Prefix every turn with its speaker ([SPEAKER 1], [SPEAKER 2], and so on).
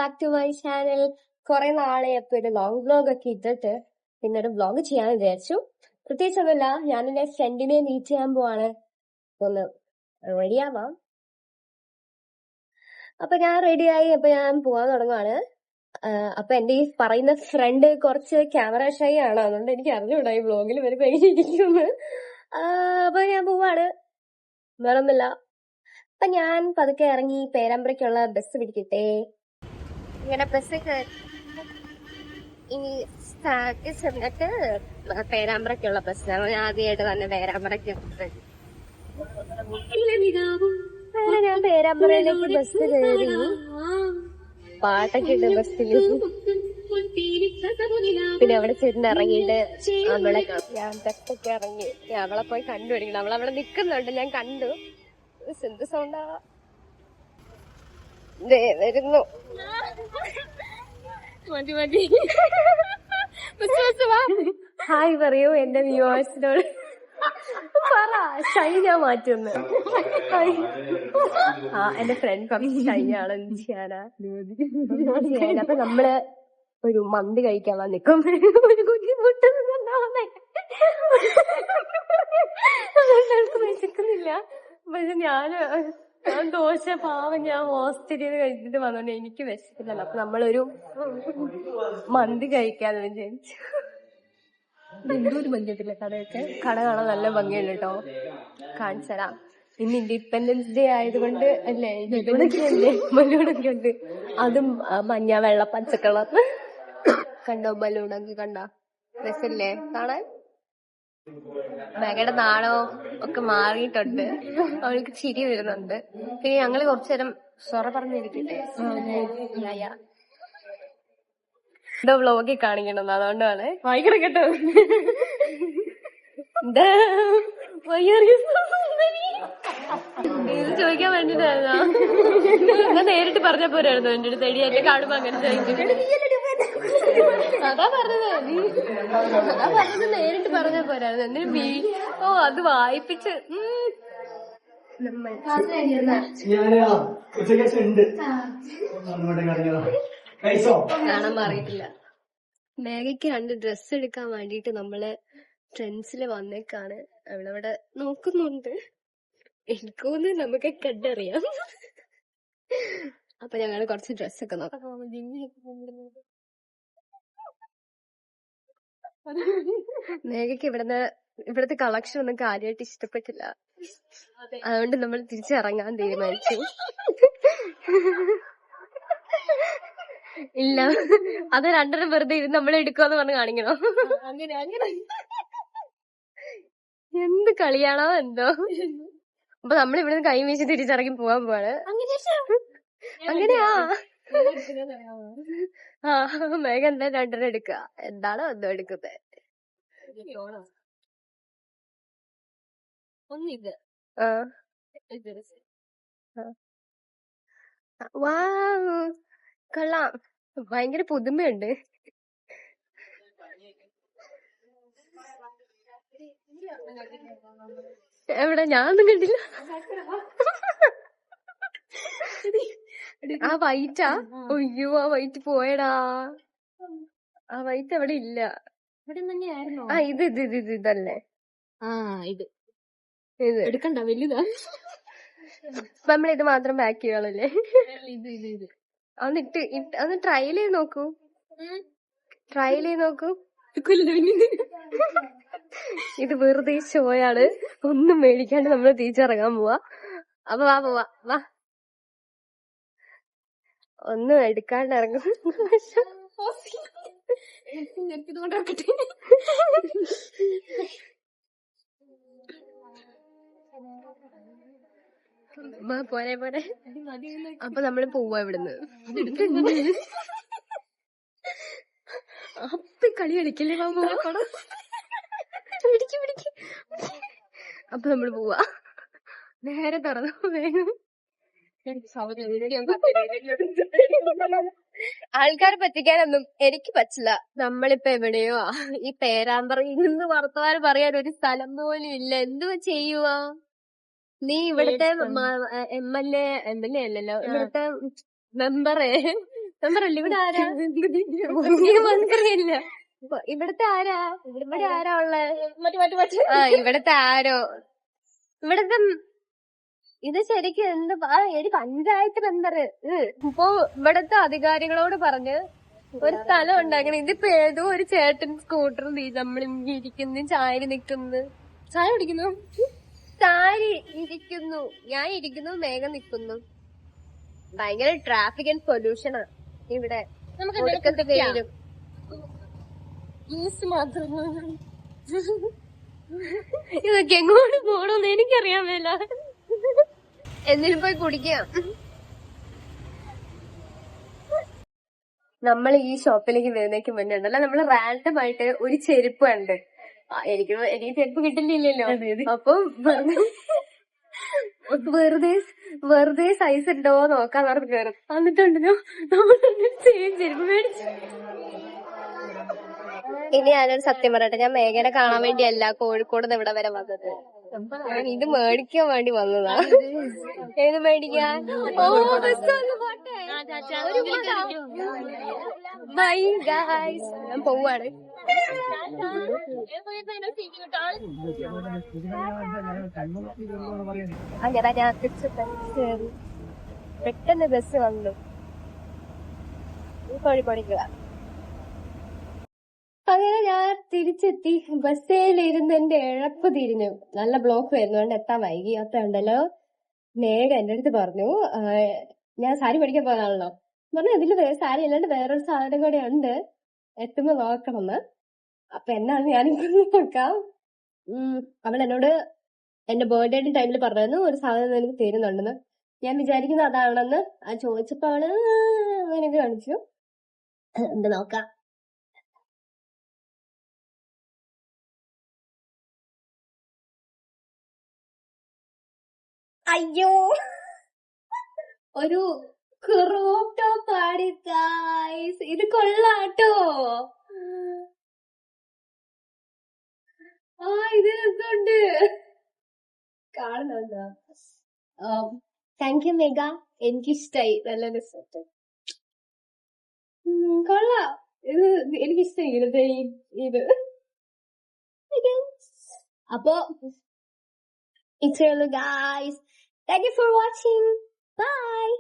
[SPEAKER 1] Back to my channel. കുറെ നാളെ അപ്പൊ ഒരു ലോങ് വ്ലോഗ് ഒക്കെ ഇട്ടിട്ട് പിന്നെ ഒരു വ്ലോഗ് ചെയ്യാൻ വിചാരിച്ചു. പ്രത്യേകിച്ചൊന്നുമില്ല, ഞാൻ എന്റെ ഫ്രണ്ടിനെ മീറ്റ് ചെയ്യാൻ പോവാണ്. ഒന്ന് റെഡിയാവാം. അപ്പൊ ഞാൻ റെഡിയായി, അപ്പൊ ഞാൻ പോവാൻ തുടങ്ങുവാണ്. അപ്പൊ എന്റെ ഈ പറയുന്ന ഫ്രണ്ട് കുറച്ച് ക്യാമറ ഷൈ ആണ്, അതുകൊണ്ട് എനിക്ക് അറിഞ്ഞൂടാ ഈ വ്ലോഗിൽ വരുമ്പോ എങ്ങനെയിരിക്കുന്നു. അപ്പൊ ഞാൻ പോവാണ്, വേറൊന്നുമില്ല. അപ്പൊ ഞാൻ പതുക്കെ ഇറങ്ങി പേരാമ്പ്രയ്ക്കുള്ള ബസ് പിടിക്കട്ടെ. ഇങ്ങനെ ബസ് ഇനി ചെന്നിട്ട് പേരാമ്പ്രയ്ക്കുള്ള ബസ്സാണ്. ഞാൻ ആദ്യമായിട്ട് തന്നെ പേരാമ്പ്രയ്ക്ക് ഞാൻ പേരാമ്പ്രയിലേക്ക് ബസ് കയറി, പാട്ടൊക്കെ ഇട്ട് ബസ്സിൽ. പിന്നെ അവിടെ ചെന്ന് ഇറങ്ങിയിട്ട് അവളെ ഞാൻ ബസ്സൊക്കെ ഇറങ്ങി അവളെ പോയി കണ്ടുപിടിക്കണം. അവളവിടെ നിക്കുന്നുണ്ട്, ഞാൻ കണ്ടു. എന്ത് സൗണ്ടാ വരുന്നു. ഹായ് പറയൂ എന്റെ വ്യൂവേഴ്സിനോട്. പറ, ഷൈ ഞാൻ മാറ്റുന്നു. എന്റെ ഫ്രണ്ട് കുറച്ച് ഷൈ ആണ്, എന്ത് ചെയ്യാനാ. അപ്പൊ നമ്മള് ഒരു മന്തി കഴിക്കാൻ നിൽക്കും. ഒരു ബുദ്ധിമുട്ട് വിശക്കുന്നില്ല. പക്ഷെ ഞാൻ ദോശ പാവം ഞാൻ ഹോസ്റ്റലിൽ കഴിച്ചിട്ട് വന്നോണ്ട് എനിക്ക് വിശക്കില്ലല്ലോ. അപ്പൊ നമ്മളൊരു മന്തി കഴിക്കാന്ന് വിചാരിച്ചു. എന്തോ ഒരു ഭംഗിയിട്ടില്ല കടയൊക്കെ. കട കാണാൻ നല്ല ഭംഗിയുണ്ട് കേട്ടോ, കാണിച്ചു തരാം. ഇന്ന് ഇൻഡിപെൻഡൻസ് ഡേ ആയതുകൊണ്ട് അല്ലേ, ബലൂണൊക്കെ ഉണ്ട്. അതും മഞ്ഞ വെള്ള പച്ചക്കളർ. കണ്ടോ ബലൂണൊക്കെ കണ്ടോ, രസല്ലേ കാണാൻ. മേഘയുടെ നാണോ ഒക്കെ മാറിയിട്ടുണ്ട്, അവൾക്ക് ചിരി വരുന്നുണ്ട്. പിന്നെ ഞങ്ങള് കുറച്ചു നേരം സൊറ പറഞ്ഞിരിക്കട്ടെ. എന്തോ വ്ലോഗിൽ കാണിക്കണം, അതുകൊണ്ടാണ്. വായിക്കണം കേട്ടോ. എന്താ ഇത് ചോദിക്കാൻ വേണ്ടിട്ടായിരുന്നോ? ഞാൻ നേരിട്ട് പറഞ്ഞ പോരായിരുന്നു എന്റെ അടുത്ത്. എന്നെ കാണുമ്പോ അങ്ങനെ ചോദിക്കും. അതാ പറഞ്ഞത് നേരിട്ട് പറഞ്ഞ പോരായിരുന്നു. എന്തിനു അത് വായിപ്പിച്ച് കാണാൻ മാറിയിട്ടില്ല. മേഘയ്ക്ക് 2 ഡ്രസ്സ് എടുക്കാൻ വേണ്ടിട്ട് നമ്മള് ട്രെൻഡ്സില് വന്നേക്കാണ്. അവളവിടെ നോക്കുന്നുണ്ട്. എനിക്കൊന്ന് നമുക്ക് കണ്ടറിയാം. അപ്പൊ ഞങ്ങള് കുറച്ച് ഡ്രസ്സൊക്കെ നോക്കാം. മേഘയ്ക്ക് ഇവിടുത്തെ കളക്ഷൻ ഒന്നും കാര്യമായിട്ട് ഇഷ്ടപ്പെട്ടില്ല, അതുകൊണ്ട് നമ്മൾ തിരിച്ചിറങ്ങാൻ തീരുമാനിച്ചു. ഇല്ല, അത് 2 വെറുതെ ഇരുന്ന് നമ്മൾ എടുക്കുമെന്ന് പറഞ്ഞ് കാണിക്കണോ? എന്ത് കളിയാണോ എന്തോ. അപ്പൊ നമ്മൾ ഇവിടുന്ന് കൈ വീശി തിരിച്ചിറങ്ങി പോവാൻ പോവാണ്. അങ്ങനെയാ. മേഘ എന്താ 2 എടുക്ക, എന്താണോ എന്തോ എടുക്കുന്നത്. കൊള്ളാം, ഭയങ്കര പുതുമയുണ്ട്. എവിടെ, ഞാനൊന്നും കണ്ടില്ല. ആ വൈറ്റാ? അയ്യോ, ആ വൈറ്റ് പോയടാ. ആ വൈറ്റ് അവിടെ ഇല്ല. ഇതല്ലേ? ഇത് എടുക്കണ്ട, വലുതാ. നമ്മളിത് മാത്രം പാക്ക് ചെയ്യാളല്ലേ. ഒന്ന് ട്രയൽ ചെയ്ത് നോക്കൂ. ഇത് വെറുതെ ഷോയാണ്, ഒന്നും മേടിക്കാണ്ട് നമ്മള് തിരിച്ചിറങ്ങാൻ പോവാ. അപ്പൊ വാ ഒന്നും എടുക്കാണ്ട് ഇറങ്ങും. പോരെ. അപ്പൊ നമ്മള് പോവാ ഇവിടുന്ന്. അപ്പൊ കളി കളിക്കല്ലേ. പിടിക്ക്. അപ്പൊ നമ്മള് പോവാ. നേരെ തുറന്നു വേഗം. ആൾക്കാരെ പറ്റിക്കാനൊന്നും എനിക്ക് പറ്റില്ല. നമ്മളിപ്പോ എവിടെയോ ഈ പേരാമ്പ്രയിൽ നിന്ന് വർത്തമാനം പറയാൻ ഒരു സ്ഥലം പോലും ഇല്ല. എന്തുവാ ചെയ്യുവാ നീ? ഇവിടുത്തെ MLA അല്ലല്ലോ, ഇവിടുത്തെ മെമ്പറേ നമ്പറല്ല. ഇവിടെ ആരാ? മന്ത്രിയില്ല. ഇവിടത്തെ ആരാ? ഇവിടെ ആരാ ഉള്ളെ? ഇവിടത്തെ ആരോ ഇവിടത്തെ ഇത് ശരിക്കും എന്ത് ഒരു പഞ്ചായത്ത് മെമ്പർ ഇപ്പൊ ഇവിടത്തെ അധികാരികളോട് പറഞ്ഞ് ഒരു സ്ഥലം ഉണ്ടാക്കണം. ഇതിപ്പോ ഏതോ ഒരു ചേട്ടൻ സ്കൂട്ടർ നമ്മളിരിക്കുന്നു, ചായ നിക്കുന്നു, ചായ കുടിക്കുന്നു, ചായ ഇരിക്കുന്നു, ഞാൻ ഇരിക്കുന്നു, മേഘം നിക്കുന്നു. ഭയങ്കര ട്രാഫിക് ആൻഡ് പൊല്യൂഷനാ ഇവിടെ. ഒടുക്കത്തെ പേരും മാത്രം. ഇതൊക്കെ എങ്ങോട്ട് പോണോന്ന് എനിക്കറിയാൻ മേല. എന്തിനും പോയി കുടിക്കാം. നമ്മൾ ഈ ഷോപ്പിലേക്ക് വരുന്നേക്ക് മുന്നേ ഉണ്ടല്ലോ, നമ്മള് റാൻഡം ആയിട്ട് ഒരു ചെരുപ്പ് കണ്ട്. എനിക്ക് ചെരുപ്പ് കിട്ടില്ലല്ലോ. അപ്പം വെറുതെ സൈസ് ഉണ്ടോ നോക്കാൻ പറഞ്ഞ് കയറും. എന്നിട്ടുണ്ടല്ലോ നമ്മൾ സെയിം ചെരുപ്പ് മേടിച്ചു. ഇനി ഞാനൊരു സത്യം പറയട്ടെ, ഞാൻ മേഘനെ കാണാൻ വേണ്ടിയല്ല കോഴിക്കോട് നിന്ന് ഇവിടെ വരെ വന്നത്. ഇത് മേടിക്കാൻ വേണ്ടി വന്നതാ. ഏത് മേടിക്കാൻ? ബൈ ഗൈസ്, ഞാൻ പോവാണ്. അങ്ങനെ ഞാൻ പെട്ടെന്ന് ബസ് വന്നു കോഴിക്കോടേക്ക്. അങ്ങനെ ഞാൻ തിരിച്ചെത്തി. ബസ്സിലിരുന്ന് എന്റെ ഇഴപ്പ് തിരിഞ്ഞു. നല്ല ബ്ലോക്ക് വരുന്നതുകൊണ്ട് എത്താൻ വൈകി. ഉണ്ടല്ലോ മേഘ എന്റെ അടുത്ത് പറഞ്ഞു, ഞാൻ സാരി പഠിക്കാൻ പോയതാണല്ലോ, പറഞ്ഞു ഇതില് സാരി അല്ലാണ്ട് വേറൊരു സാധനം കൂടെ ഉണ്ട്, എത്തുമ്പോ നോക്കണമെന്ന്. അപ്പൊ എന്നാണ് ഞാനിങ്ങനെ നോക്കാം. അവൾ എന്നോട് എന്റെ ബർത്ത്ഡേ ടൈമിൽ പറഞ്ഞു ഒരു സാധനം എനിക്ക് തരുന്നുണ്ടെന്ന്. ഞാൻ വിചാരിക്കുന്നത് അതാണെന്ന് ചോദിച്ചപ്പോ അവള് അങ്ങനെ കാണിച്ചു. എന്ത് നോക്കാം. അയ്യോ, ഒരു ക്രോപ്പ് ടോപ്പ് ആടി ഗൈസ്. ഇത് കൊള്ളാട്ടോ. ഇത് രസമുണ്ട്. കാണുന്നുണ്ടോ? താങ്ക് യു മേഘ, എനിക്കിഷ്ടായി. നല്ല രസമുണ്ട്. കൊള്ളാം. ഇത് എനിക്കിഷ്ടായി. ഇത് അപ്പൊ ഇത്രയുള്ളൂ guys. Thank you for watching. Bye.